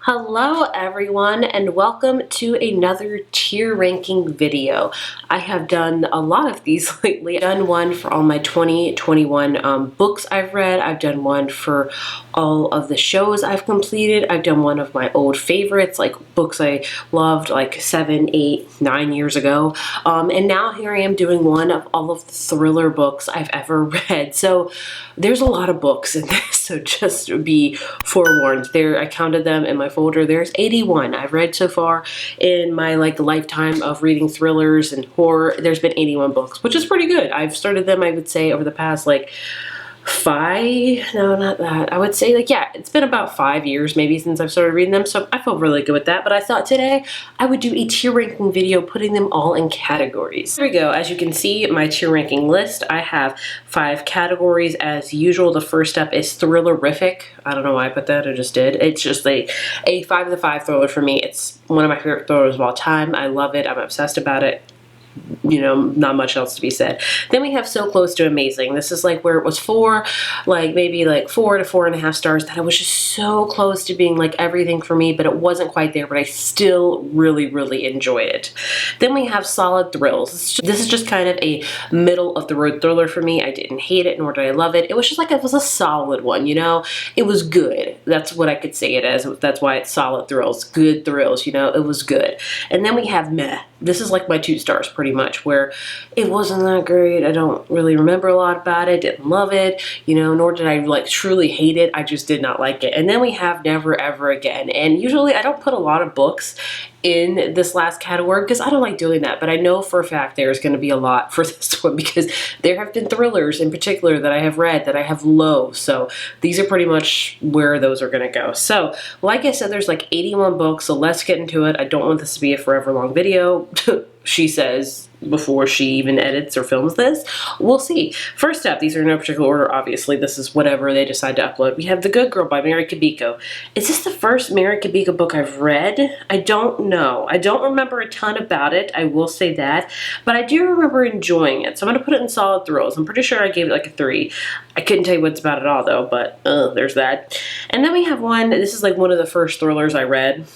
Hello everyone and welcome to another tier ranking video. I have done a lot of these lately. I've done one for all my 2021 books I've read. I've done one for all of the shows I've completed. I've done one of my old favorites, like books I loved like 7, 8, 9 years ago. And now here I am doing one of all of the thriller books I've ever read. So there's a lot of books in this, so just be forewarned. I counted them in my folder. There's 81 I've read so far in my lifetime of reading thrillers and horror. There's been 81 books, which is pretty good. I've started them, I would say, over the past I would say it's been about 5 years maybe since I've started reading them, so I feel really good with that. But I thought today I would do a tier ranking video putting them all in categories. Here we go. As you can see, my tier ranking list, I have 5 categories as usual. The first up is thrillerific. I don't know why I put that, I just did. It's just a 5 of the 5 thriller for me. It's one of my favorite thrillers of all time. I love it. I'm obsessed about it. You know, not much else to be said. Then we have So Close to Amazing. This is where it was 4 to 4.5 stars, that it was just so close to being everything for me, but it wasn't quite there, but I still really enjoy it. Then we have Solid Thrills. This is just kind of a middle of the road thriller for me. I didn't hate it, nor did I love it. It was just it was a solid one, you know? It was good. That's what I could say it as. That's why it's Solid Thrills. Good thrills, you know? It was good. And then we have Meh. This is my 2 stars pretty much, where it wasn't that great. I don't really remember a lot about it. Didn't love it, you know, nor did I truly hate it. I just did not like it. And then we have Never Ever Again. And usually I don't put a lot of books in this last category because I don't like doing that, but I know for a fact there's going to be a lot for this one because there have been thrillers in particular that I have read that I have low, so these are pretty much where those are going to go. So like I said, there's 81 books, so let's get into it. I don't want this to be a forever long video. She says before she even edits or films this. We'll see. First up, these are in no particular order, obviously. This is whatever they decide to upload. We have The Good Girl by Mary Kubiko. Is this the first Mary Kubiko book I've read? I don't know. I don't remember a ton about it, I will say that, but I do remember enjoying it, so I'm going to put it in Solid Thrills. I'm pretty sure I gave it a 3. I couldn't tell you what's about it all, though, but there's that. And then we have one, this is one of the first thrillers I read.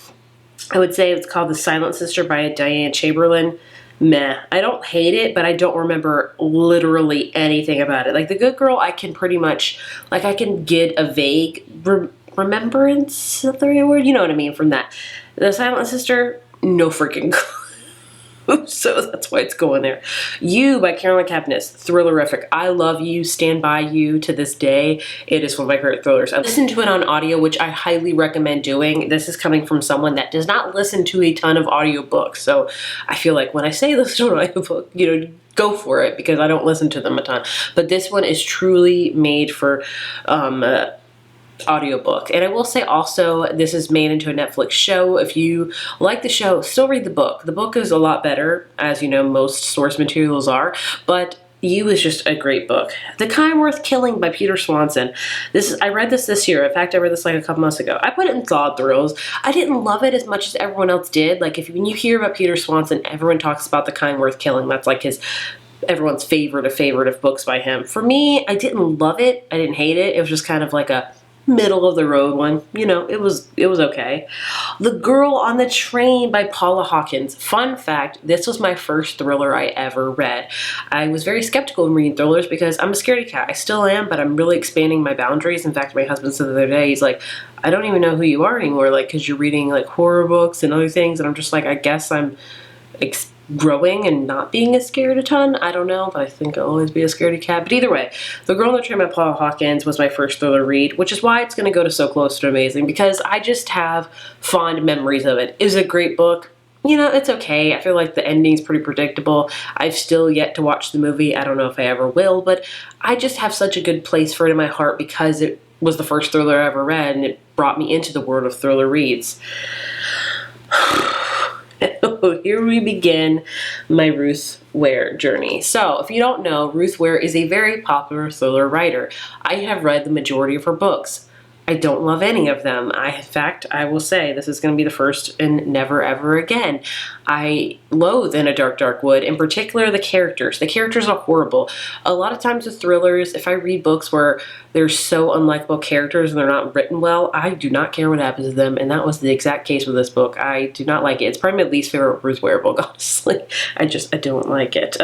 I would say it's called The Silent Sister by Diane Chamberlain. Meh. I don't hate it, but I don't remember literally anything about it. The Good Girl, I can pretty much, I can get a vague remembrance, is that the right word? You know what I mean from that. The Silent Sister, no freaking clue. So that's why it's going there. You by Caroline Kepnes, thrillerific. I love You, stand by you to this day. It is one of my favorite thrillers. I listened to it on audio, which I highly recommend doing. This is coming from someone that does not listen to a ton of audiobooks. So I feel when I say listen to an audiobook, you know, go for it because I don't listen to them a ton. But this one is truly made for audiobook. And I will say also, this is made into a Netflix show. If you like the show, still read the book. The book is a lot better, as you know, most source materials are, but You is just a great book. The Kind Worth Killing by Peter Swanson. I read this year. In fact, I read this a couple months ago. I put it in Solid Thrills. I didn't love it as much as everyone else did. When you hear about Peter Swanson, everyone talks about The Kind Worth Killing. That's everyone's favorite of books by him. For me, I didn't love it. I didn't hate it. It was just kind of a middle of the road one. You know, it was okay. The Girl on the Train by Paula Hawkins. Fun fact, this was my first thriller I ever read. I was very skeptical in reading thrillers because I'm a scaredy cat. I still am, but I'm really expanding my boundaries. In fact, my husband said the other day, he's like, I don't even know who you are anymore, because you're reading horror books and other things, and I'm just I guess I'm growing and not being as scared a ton. I don't know, but I think I'll always be a scaredy cat. But either way, The Girl on the Train by Paula Hawkins was my first thriller read, which is why it's going to go to So Close to Amazing, because I just have fond memories of it. It was a great book. You know, it's okay. I feel the ending's pretty predictable. I've still yet to watch the movie. I don't know if I ever will, but I just have such a good place for it in my heart because it was the first thriller I ever read, and it brought me into the world of thriller reads. Here we begin my Ruth Ware journey. So, if you don't know, Ruth Ware is a very popular thriller writer. I have read the majority of her books. I don't love any of them. In fact, I will say this is going to be the first and never ever again. I loathe In a Dark, Dark Wood, in particular the characters. The characters are horrible. A lot of times with thrillers, if I read books where they're so unlikable characters and they're not written well, I do not care what happens to them, and that was the exact case with this book. I do not like it. It's probably my least favorite Ruth Ware book, honestly. I don't like it.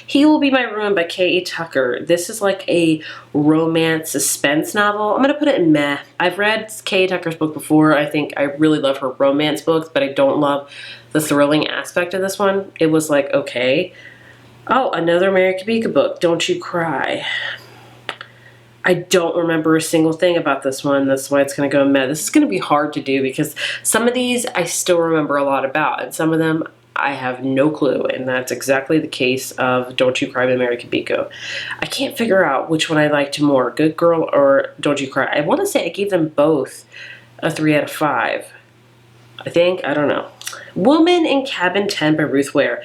He Will Be My Ruin by K.A. Tucker. This is like a romance suspense novel. I'm going to put it in meh. I've read K.A. Tucker's book before. I think I really love her romance books, but I don't love the thrilling aspect of this one. It was like, okay. Oh, another Mary Kubica book, Don't You Cry. I don't remember a single thing about this one. That's why it's going to go meh. This is going to be hard to do because some of these I still remember a lot about, and some of them I have no clue, and that's exactly the case of Don't You Cry by Mary Kubica. I can't figure out which one I liked more, Good Girl or Don't You Cry. I want to say I gave them both a 3 out of 5. I think, I don't know. Woman in Cabin 10 by Ruth Ware.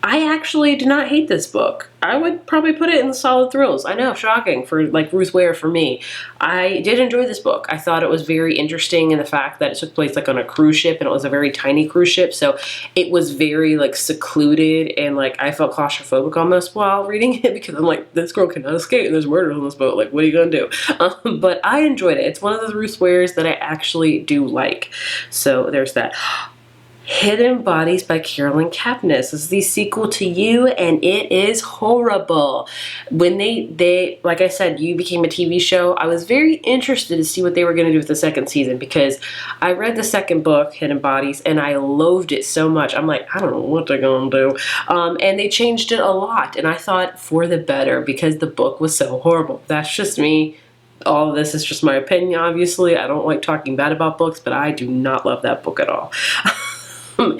I actually do not hate this book. I would probably put it in the solid thrills. I know, shocking for like Ruth Ware for me. I did enjoy this book. I thought it was very interesting in the fact that it took place like on a cruise ship, and it was a very tiny cruise ship, so it was very like secluded, and like I felt claustrophobic almost while reading it because I'm like, this girl cannot escape and there's murders on this boat. Like, what are you gonna do? But I enjoyed it. It's one of those Ruth Wares that I actually do like. So there's that. Hidden Bodies by Carolyn Kapnis. This is the sequel to You, and it is horrible. When they like I said, You became a TV show, I was very interested to see what they were going to do with the second season because I read the second book, Hidden Bodies, and I loathed it so much. I'm like, I don't know what they're going to do. And they changed it a lot, and I thought for the better because the book was so horrible. That's just me. All of this is just my opinion, obviously. I don't like talking bad about books, but I do not love that book at all. And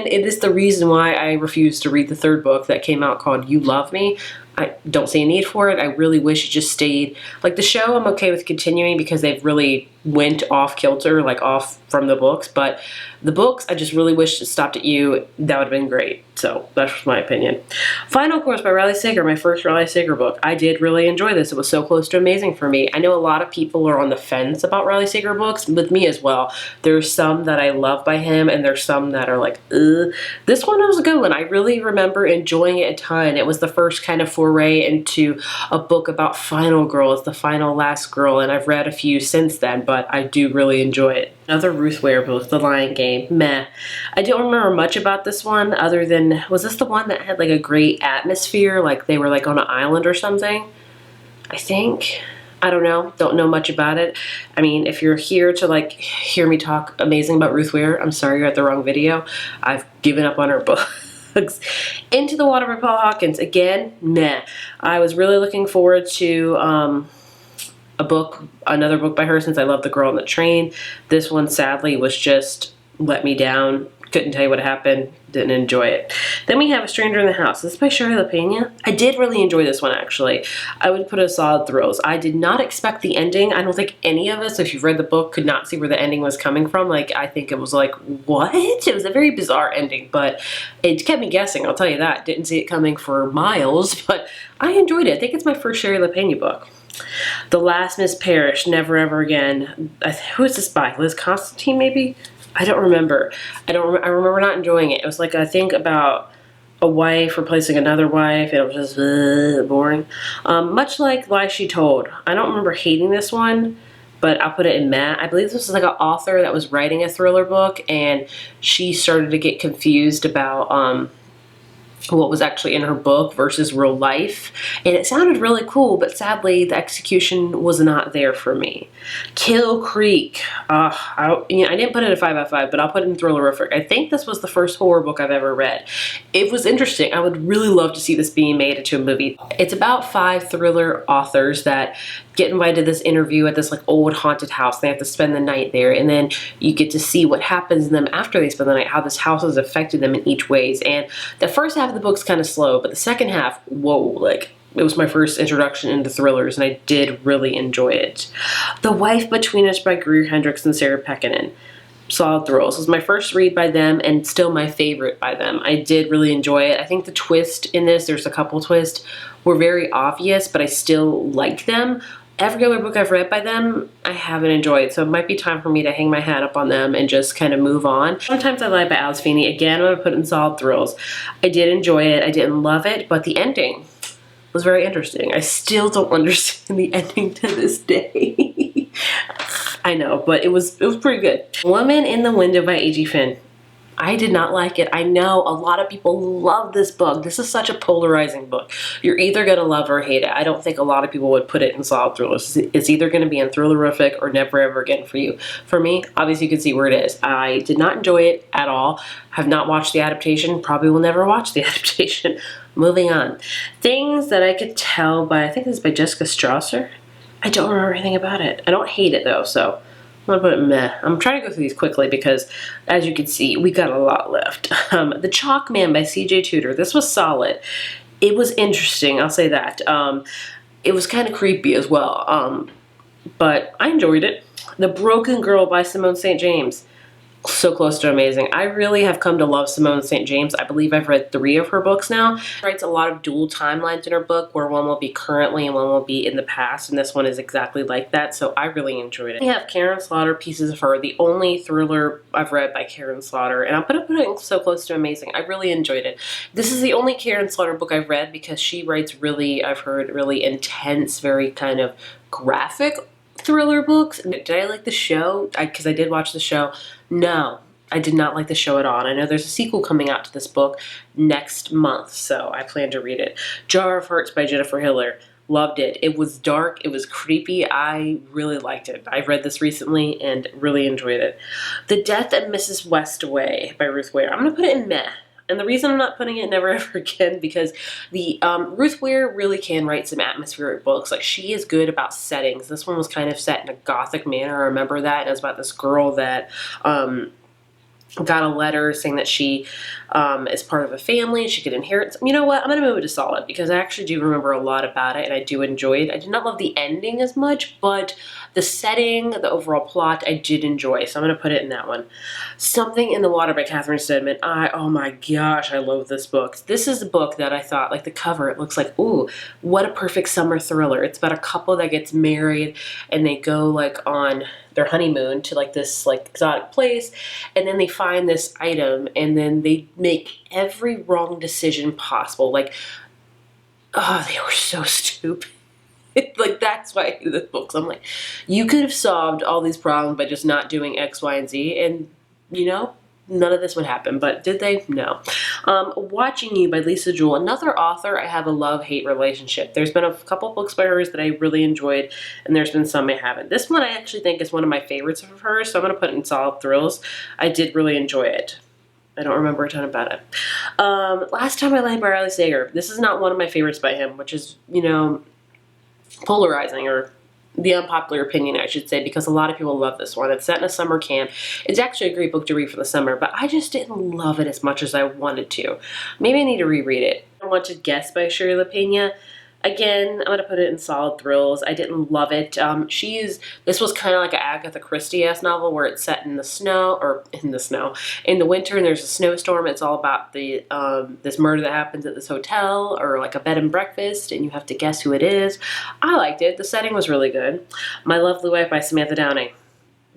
it is the reason why I refused to read the third book that came out called You Love Me. I don't see a need for it. I really wish it just stayed. Like the show, I'm okay with continuing because they've really went off kilter, like off from the books. But the books, I just really wish it stopped at You. That would have been great. So that's just my opinion. Final Course by Riley Sager, my first Riley Sager book. I did really enjoy this. It was so close to amazing for me. I know a lot of people are on the fence about Riley Sager books, with me as well. There's some that I love by him, and there's some that are like, ugh. This one was a good one. I really remember enjoying it a ton. It was the first kind of foray into a book about final girls, the final last girl, and I've read a few since then, but I do really enjoy it. Another Ruth Ware book, The Lion Game. Meh. I don't remember much about this one other than, was this the one that had like a great atmosphere? Like they were like on an island or something? I think. I don't know. Don't know much about it. I mean, if you're here to like hear me talk amazing about Ruth Ware, I'm sorry, you're at the wrong video. I've given up on her book. Into the Water by Paula Hawkins. Again, meh. I was really looking forward to another book by her since I love The Girl on the Train. This one sadly was just let me down. Couldn't tell you what happened. Didn't enjoy it. Then we have A Stranger in the House. This is by Sherry LaPena. I did really enjoy this one, actually. I would put it as solid thrills. I did not expect the ending. I don't think any of us, if you've read the book, could not see where the ending was coming from. Like, I think it was like, what? It was a very bizarre ending, but it kept me guessing, I'll tell you that. Didn't see it coming for miles, but I enjoyed it. I think it's my first Sherry LaPena book. The Last Miss Parrish, Never Ever Again. Who is this by? Liz Constantine, maybe? I don't remember. I remember not enjoying it. It was like, I think about a wife replacing another wife. It was just boring. Much like Lies She Told. I don't remember hating this one, but I'll put it in meh. I believe this was like an author that was writing a thriller book, and she started to get confused about what was actually in her book versus real life, and it sounded really cool, but sadly the execution was not there for me. Kill Creek. I didn't put it a 5 out of 5, but I'll put it in thrillerific. I think this was the first horror book I've ever read. It was interesting. I would really love to see this being made into a movie. It's about 5 thriller authors that get invited to this interview at this like old haunted house. They have to spend the night there, and then you get to see what happens to them after they spend the night, how this house has affected them in each ways. And the first half of the book's kind of slow, but the second half, whoa, like it was my first introduction into thrillers, and I did really enjoy it. The Wife Between Us by Greer Hendricks and Sarah Pekkanen. Solid thrills. It was my first read by them and still my favorite by them. I did really enjoy it. I think the twist in this, there's a couple twists, were very obvious, but I still liked them. every other book I've read by them, I haven't enjoyed. So it might be time for me to hang my hat up on them and just kind of move on. Sometimes I Lie by Alice Feeney. Again, I'm going to put in solid thrills. I did enjoy it. I didn't love it, but the ending was very interesting. I still don't understand the ending to this day. I know, but it was pretty good. Woman in the Window by A.G. Finn. I did not like it. I know a lot of people love this book. This is such a polarizing book. You're either going to love or hate it. I don't think a lot of people would put it in solid thrillers. It's either going to be in thrillerific or never ever again for you. For me, obviously you can see where it is. I did not enjoy it at all. Have not watched the adaptation. Probably will never watch the adaptation. Moving on. Things that I could tell by, I think this is by Jessica Strasser. I don't remember anything about it. I don't hate it though, so I'm gonna put it meh. I'm trying to go through these quickly because, as you can see, we got a lot left. The Chalk Man by C.J. Tudor. This was solid. It was interesting, I'll say that. It was kind of creepy as well, but I enjoyed it. The Broken Girl by Simone St. James. So close to amazing. I really have come to love Simone St. James. I believe I've read 3 of her books now. She writes a lot of dual timelines in her book where one will be currently and one will be in the past, and this one is exactly like that, so I really enjoyed it. We have Karen Slaughter, Pieces of Her, the only thriller I've read by Karen Slaughter, and I'm gonna put it so close to amazing. I really enjoyed it. This is the only Karen Slaughter book I've read because she writes really, I've heard, really intense, very kind of graphic thriller books. Did I like the show? Because I did watch the show. No, I did not like the show at all. And I know there's a sequel coming out to this book next month, so I plan to read it. Jar of Hearts by Jennifer Hiller. Loved it. It was dark. It was creepy. I really liked it. I read this recently and really enjoyed it. The Death of Mrs. Westaway by Ruth Ware. I'm going to put it in meh. And the reason I'm not putting it never ever again, because the Ruth Ware really can write some atmospheric books. Like, she is good about settings. This one was kind of set in a gothic manner. I remember that. And it was about this girl that got a letter saying that she is part of a family. She could inherit. You know what? I'm going to move it to solid because I actually do remember a lot about it and I do enjoy it. I did not love the ending as much, but the setting, the overall plot, I did enjoy. So I'm going to put it in that one. Something in the Water by Catherine Stedman. Oh my gosh, I love this book. This is a book that I thought, like the cover, it looks like, ooh, what a perfect summer thriller. It's about a couple that gets married and they go like on their honeymoon to like this like exotic place, and then they find this item and then they make every wrong decision possible. Like, oh, they were so stupid. Like, that's why I hate this book. So I'm like, you could have solved all these problems by just not doing X, Y, and Z, and you know, none of this would happen. But did they? No. Watching You by Lisa Jewell, another author I have a love-hate relationship. There's been a couple books by hers that I really enjoyed, and there's been some I haven't. This one I actually think is one of my favorites of hers, so I'm going to put it in solid thrills. I did really enjoy it. I don't remember a ton about it. Last Time I Lied by Riley Sager. This is not one of my favorites by him, which is, you know, polarizing, or the unpopular opinion, I should say, because a lot of people love this one. It's set in a summer camp. It's actually a great book to read for the summer, but I just didn't love it as much as I wanted to. Maybe I need to reread it. I Want to Guess by Shirley LaPena. Again, I'm going to put it in solid thrills. I didn't love it. This was kind of like an Agatha Christie-esque novel where it's set in the snow, or in the winter, and there's a snowstorm. It's all about the this murder that happens at this hotel, or like a bed and breakfast, and you have to guess who it is. I liked it. The setting was really good. My Lovely Wife by Samantha Downing.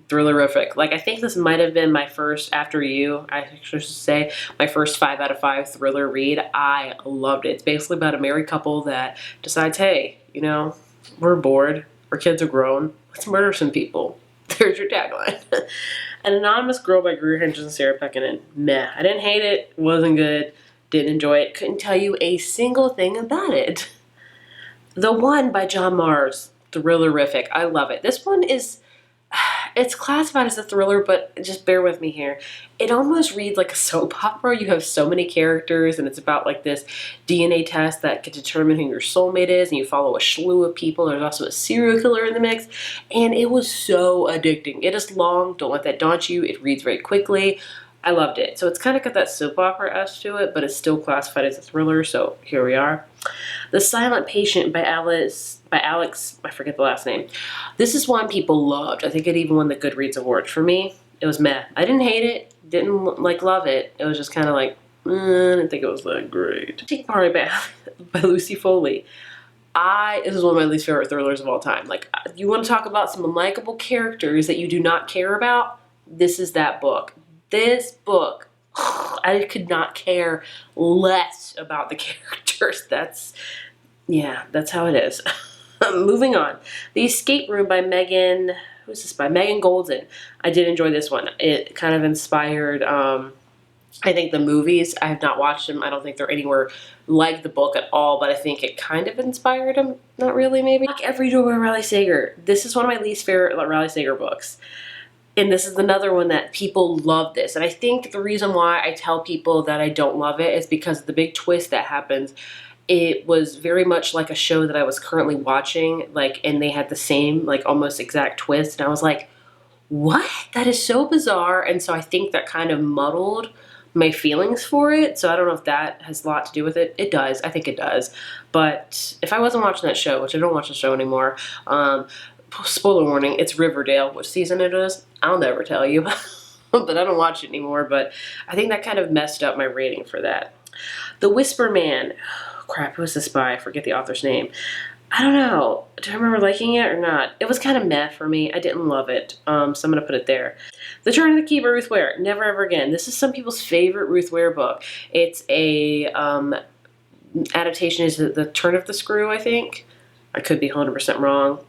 Thrillerific. Like, I think this might have been my first, after you, I should say, my first 5 out of 5 thriller read. I loved it. It's basically about a married couple that decides, hey, you know, we're bored, our kids are grown, let's murder some people. There's your tagline. An Anonymous Girl by Greer Hentges and Sarah Pekkanen. Meh. I didn't hate it, wasn't good, didn't enjoy it, couldn't tell you a single thing about it. The One by John Mars. Thrillerific. I love it. This one is, it's classified as a thriller, but just bear with me here. It almost reads like a soap opera. You have so many characters, and it's about like this DNA test that could determine who your soulmate is, and you follow a slew of people. There's also a serial killer in the mix, and it was so addicting. It is long. Don't let that daunt you. It reads very quickly. I loved it. So it's kind of got that soap opera-esque to it, but it's still classified as a thriller, so here we are. The Silent Patient by Alex, I forget the last name. This is one people loved. I think it even won the Goodreads Award. For me, it was meh. I didn't hate it, didn't like love it. It was just kind of like, I didn't think it was that great. Tea Party by Lucy Foley. This is one of my least favorite thrillers of all time. Like, you want to talk about some unlikable characters that you do not care about? This is that book. This book, I could not care less about the characters. That's how it is. Moving on. The Escape Room by Megan, who's this by? Megan Golden. I did enjoy this one. It kind of inspired, I think, the movies. I have not watched them. I don't think they're anywhere like the book at all, but I think it kind of inspired them. Not really, maybe. Like Every Door by Riley Sager. This is one of my least favorite Riley Sager books. And this is another one that people love this. And I think the reason why I tell people that I don't love it is because of the big twist that happens. It was very much like a show that I was currently watching, like, and they had the same, like, almost exact twist. And I was like, what? That is so bizarre. And so I think that kind of muddled my feelings for it. So I don't know if that has a lot to do with it. It does. I think it does. But if I wasn't watching that show, which I don't watch the show anymore, spoiler warning, it's Riverdale. Which season it is, I'll never tell you. But I don't watch it anymore. But I think that kind of messed up my rating for that. The Whisper Man. Crap, who was this by? I forget the author's name. I don't know. Do I remember liking it or not? It was kind of meh for me. I didn't love it. So I'm going to put it there. The Turn of the Key by Ruth Ware. Never Ever Again. This is some people's favorite Ruth Ware book. It's a adaptation. Is The Turn of the Screw, I think. I could be 100% wrong.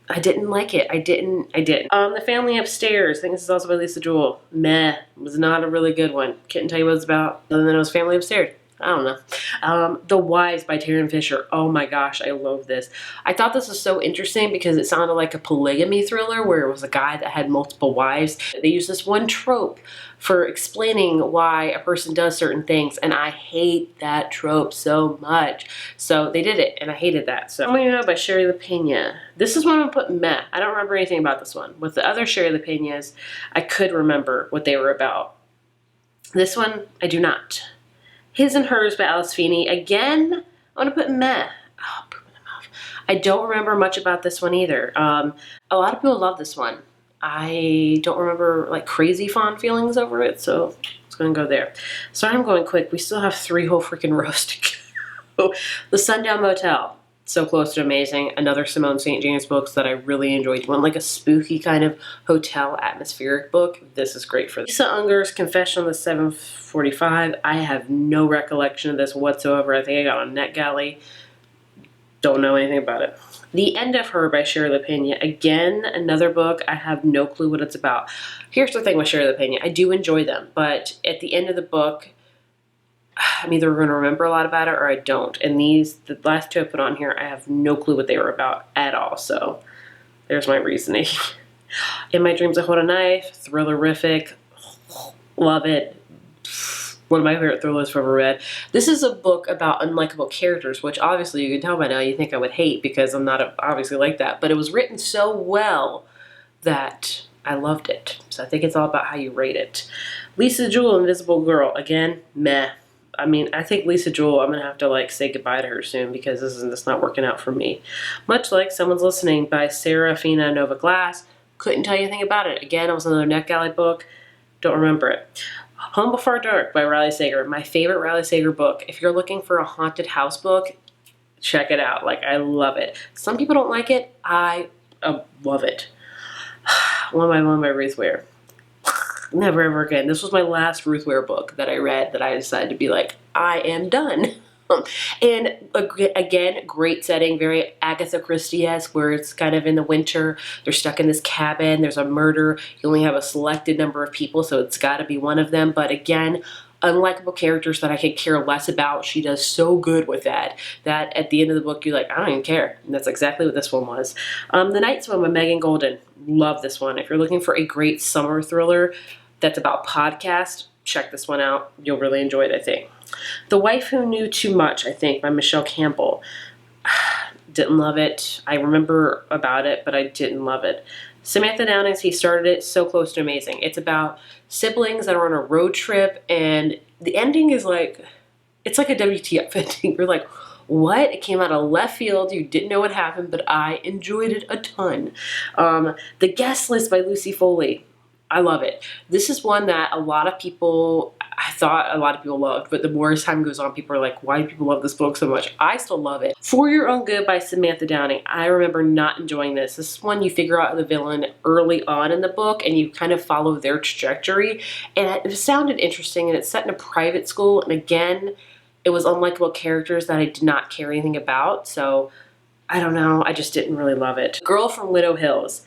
I didn't like it. I didn't. The Family Upstairs. I think this is also by Lisa Jewell. Meh. It was not a really good one. Couldn't tell you what it's about other than it was Family Upstairs. I don't know. The Wives by Taryn Fisher. Oh my gosh, I love this. I thought this was so interesting because it sounded like a polygamy thriller where it was a guy that had multiple wives. They use this one trope for explaining why a person does certain things, and I hate that trope so much. So they did it, and I hated that. So I'm going to know by Sherry LaPena. This is one I'm putting meh. I don't remember anything about this one. With the other Sherry LaPenas, I could remember what they were about. This one, I do not. His and Hers by Alice Feeney. Again, I want to put meh. Oh, poop in the mouth. I don't remember much about this one either. A lot of people love this one. I don't remember like crazy fond feelings over it, so it's going to go there. Sorry I'm going quick. We still have 3 whole freaking rows to go. The Sundown Motel. So Close to Amazing. Another Simone St. James books that I really enjoyed. You want like a spooky kind of hotel atmospheric book? This is great for this. Lisa Unger's Confession on the 745. I have no recollection of this whatsoever. I think I got on NetGalley. Don't know anything about it. The End of Her by Sherry LaPena. Again, another book. I have no clue what it's about. Here's the thing with Sherry LaPena. I do enjoy them, but at the end of the book, I'm either going to remember a lot about it or I don't. And the last 2 I put on here, I have no clue what they were about at all. So there's my reasoning. In My Dreams I Hold a Knife. Thrillerific. Love it. One of my favorite thrillers I've ever read. This is a book about unlikable characters, which obviously you can tell by now you think I would hate because I'm not obviously like that. But it was written so well that I loved it. So I think it's all about how you rate it. Lisa Jewell, Invisible Girl. Again, meh. I mean, I think Lisa Jewell, I'm going to have to like say goodbye to her soon because this is not working out for me. Much like Someone's Listening by Serafina Nova Glass. Couldn't tell you anything about it. Again, it was another NetGalley book. Don't remember it. Home Before Dark by Riley Sager. My favorite Riley Sager book. If you're looking for a haunted house book, check it out. Like, I love it. Some people don't like it. I love it. One by Ruth Ware. Never Ever Again. This was my last Ruth Ware book that I read that I decided to be like, I am done. And again, great setting, very Agatha Christie-esque, where it's kind of in the winter. They're stuck in this cabin. There's a murder. You only have a selected number of people, so it's got to be one of them. But again, unlikable characters that I could care less about. She does so good with that at the end of the book, you're like, I don't even care. And that's exactly what this one was. The Night Swim by Megan Golden. Love this one. If you're looking for a great summer thriller that's about podcast, check this one out. You'll really enjoy it, I think. The Wife Who Knew Too Much, I think, by Michelle Campbell. Didn't love it. I remember about it, but I didn't love it. Samantha Downing's He Started It, So Close to Amazing. It's about siblings that are on a road trip, and the ending is like, it's like a WTF ending. You're like, what? It came out of left field. You didn't know what happened, but I enjoyed it a ton. The Guest List by Lucy Foley. I love it. This is one that a lot of people, I thought a lot of people loved, but the more as time goes on, people are like, why do people love this book so much? I still love it. For Your Own Good by Samantha Downing. I remember not enjoying this. This is one you figure out the villain early on in the book and you kind of follow their trajectory. And it sounded interesting, and it's set in a private school. And again, it was unlikable characters that I did not care anything about. So I don't know. I just didn't really love it. Girl from Widow Hills.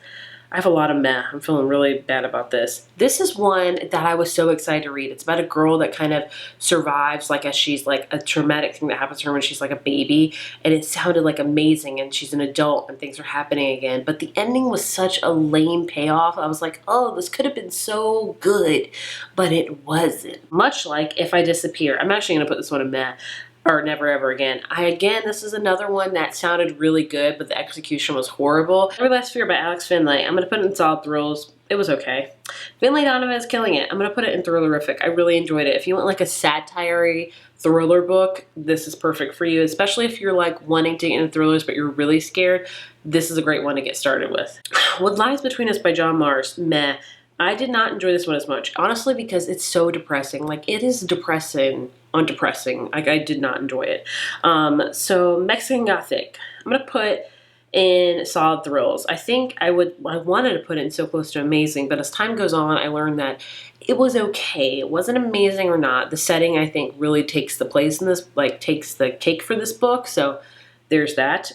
I have a lot of meh. I'm feeling really bad about this. This is one that I was so excited to read. It's about a girl that kind of survives like as she's like a traumatic thing that happens to her when she's like a baby. And it sounded like amazing, and she's an adult and things are happening again. But the ending was such a lame payoff. I was like, oh, this could have been so good, but it wasn't. Much like If I Disappear. I'm actually going to put this one in meh. Or Never Ever Again. This is another one that sounded really good, but the execution was horrible. Every Last Fear by Alex Finlay. I'm going to put it in solid thrills. It was okay. Finlay Donovan is killing it. I'm going to put it in thrillerific. I really enjoyed it. If you want like a satire thriller book, this is perfect for you, especially if you're like wanting to get into thrillers but you're really scared. This is a great one to get started with. What Lies Between Us by John Mars. Meh. I did not enjoy this one as much, honestly, because it's so depressing. Like, it is depressing on depressing. Like, I did not enjoy it. So Mexican Gothic, I'm gonna put in solid thrills. I think I wanted to put it in So Close to Amazing, but as time goes on, I learned that it was okay. It wasn't amazing or not. The setting, I think, really takes the place in this, like, takes the cake for this book. So there's that.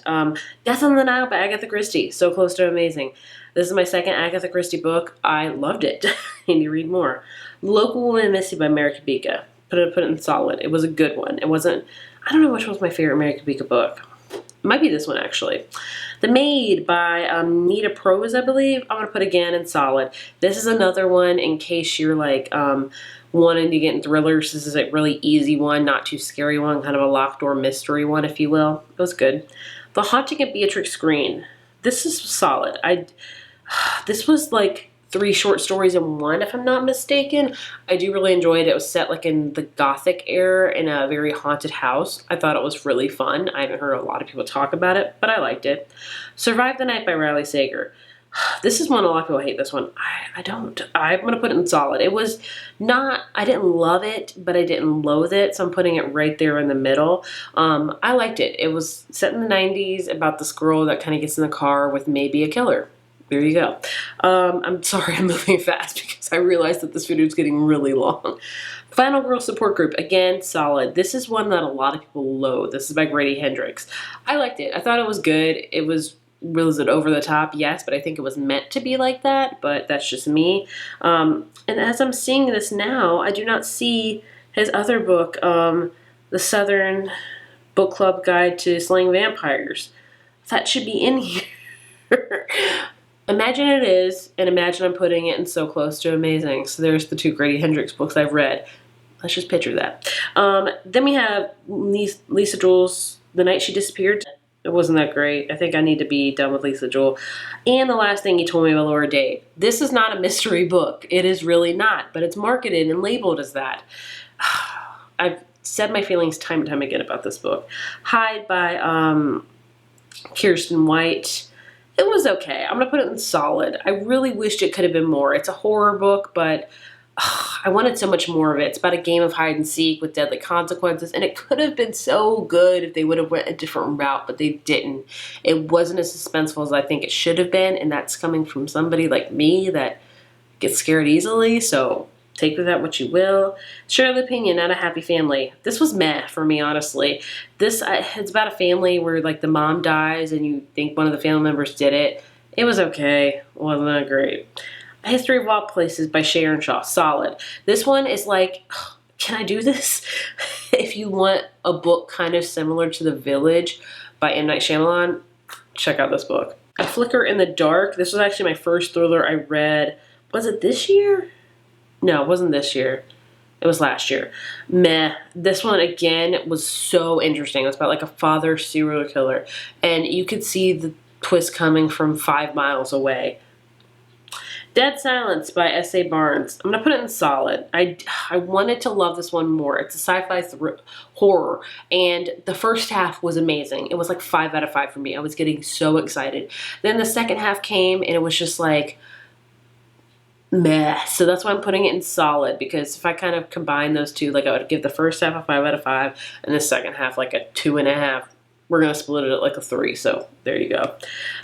Death on the Nile by Agatha Christie. So Close to Amazing. This is my second Agatha Christie book. I loved it. I need to read more. Local Woman Missy by Mary Kubica. Put it in solid. It was a good one. It wasn't, I don't know which was my favorite Mary Kubica book. It might be this one, actually. The Maid by Nita Prose, I believe. I'm going to put again in solid. This is another one in case you're like wanting to get in thrillers. This is a really easy one, not too scary one, kind of a locked door mystery one, if you will. It was good. The Haunting of Beatrix Green. This is solid. This was like 3 short stories in one, if I'm not mistaken. I do really enjoy it. It was set like in the Gothic era in a very haunted house. I thought it was really fun. I haven't heard a lot of people talk about it, but I liked it. Survive the Night by Riley Sager. This is one a lot of people hate this one. I don't. I'm going to put it in solid. It was not, I didn't love it, but I didn't loathe it. So I'm putting it right there in the middle. I liked it. It was set in the 90s about this girl that kind of gets in the car with maybe a killer. There you go. I'm sorry I'm moving fast because I realized that this video is getting really long. Final Girl Support Group, again, solid. This is one that a lot of people loathe. This is by Grady Hendrix. I liked it. I thought it was good. Was it over the top? Yes, but I think it was meant to be like that, but that's just me. And as I'm seeing this now, I do not see his other book, The Southern Book Club Guide to Slaying Vampires. That should be in here. Imagine it is, and imagine I'm putting it in So Close to Amazing. So there's the 2 Grady Hendrix books I've read. Let's just picture that. Then we have Lisa Jewell's The Night She Disappeared. It wasn't that great. I think I need to be done with Lisa Jewell. And The Last Thing You Told Me by Laura Dade. This is not a mystery book. It is really not, but it's marketed and labeled as that. I've said my feelings time and time again about this book. Hide by Kirsten White. It was okay. I'm going to put it in solid. I really wished it could have been more. It's a horror book, but I wanted so much more of it. It's about a game of hide and seek with deadly consequences, and it could have been so good if they would have went a different route, but they didn't. It wasn't as suspenseful as I think it should have been, and that's coming from somebody like me that gets scared easily, so take with that what you will. Share the Opinion, Not a Happy Family. This was meh for me, honestly. It's about a family where like the mom dies and you think one of the family members did it. It was okay. It wasn't that great. A History of Wild Places by Sharon Shaw. Solid. This one is like, can I do this? If you want a book kind of similar to The Village by M. Night Shyamalan, check out this book. A Flicker in the Dark. This was actually my first thriller I read. Was it this year? No, it wasn't this year. It was last year. Meh. This one, again, was so interesting. It was about like a father serial killer. And you could see the twist coming from 5 miles away. Dead Silence by S.A. Barnes. I'm going to put it in solid. I wanted to love this one more. It's a sci-fi horror. And the first half was amazing. It was like 5 out of 5 for me. I was getting so excited. Then the second half came and it was just like, meh. So that's why I'm putting it in solid, because if I kind of combine those two, like I would give the first half a 5 out of 5 and the second half like a 2.5. We're going to split it at like a 3, so there you go.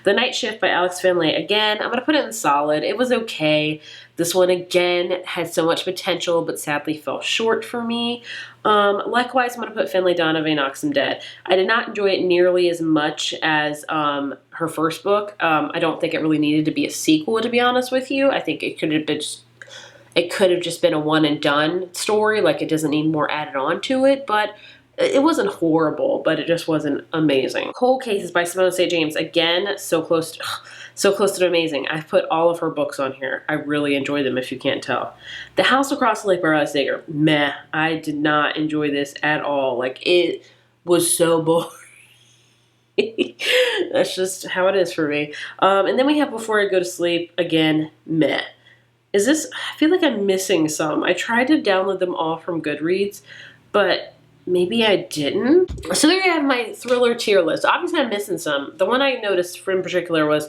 The Night Shift by Alex Finlay. Again, I'm going to put it in solid. It was okay. This one, again, had so much potential, but sadly fell short for me. Likewise, I'm going to put Finlay Donovan Knocks Him Dead. I did not enjoy it nearly as much as her first book. I don't think it really needed to be a sequel, to be honest with you. I think it could have just been a one and done story. Like, it doesn't need more added on to it, but it wasn't horrible, but it just wasn't amazing. Cold Cases by Simone St. James. Again, so close to amazing. I've put all of her books on here. I really enjoy them, if you can't tell. The House Across the Lake by Riley Sager. Meh. I did not enjoy this at all. Like, it was so boring. That's just how it is for me. And then we have Before I Go to Sleep. Again, meh. I feel like I'm missing some. I tried to download them all from Goodreads, but maybe I didn't. So there you have my thriller tier list. Obviously, I'm missing some. The one I noticed in particular was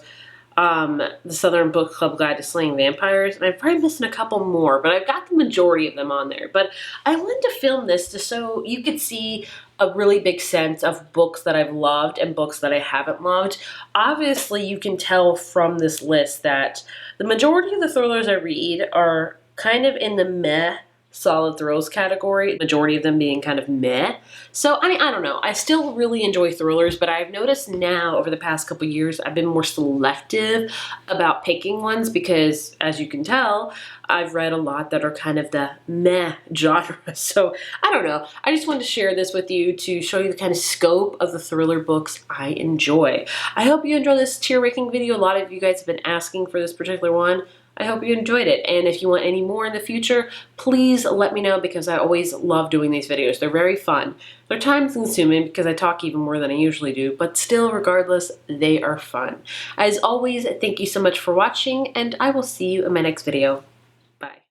the Southern Book Club Guide to Slaying Vampires, and I'm probably missing a couple more, but I've got the majority of them on there. But I wanted to film this just so you could see a really big sense of books that I've loved and books that I haven't loved. Obviously, you can tell from this list that the majority of the thrillers I read are kind of in the meh, solid thrills category, majority of them being kind of meh. So, I mean, I don't know. I still really enjoy thrillers, but I've noticed now over the past couple years, I've been more selective about picking ones because, as you can tell, I've read a lot that are kind of the meh genre. So, I don't know. I just wanted to share this with you to show you the kind of scope of the thriller books I enjoy. I hope you enjoy this tier ranking video. A lot of you guys have been asking for this particular one. I hope you enjoyed it, and if you want any more in the future, please let me know, because I always love doing these videos. They're very fun. They're time-consuming because I talk even more than I usually do, but still, regardless, they are fun. As always, thank you so much for watching, and I will see you in my next video. Bye.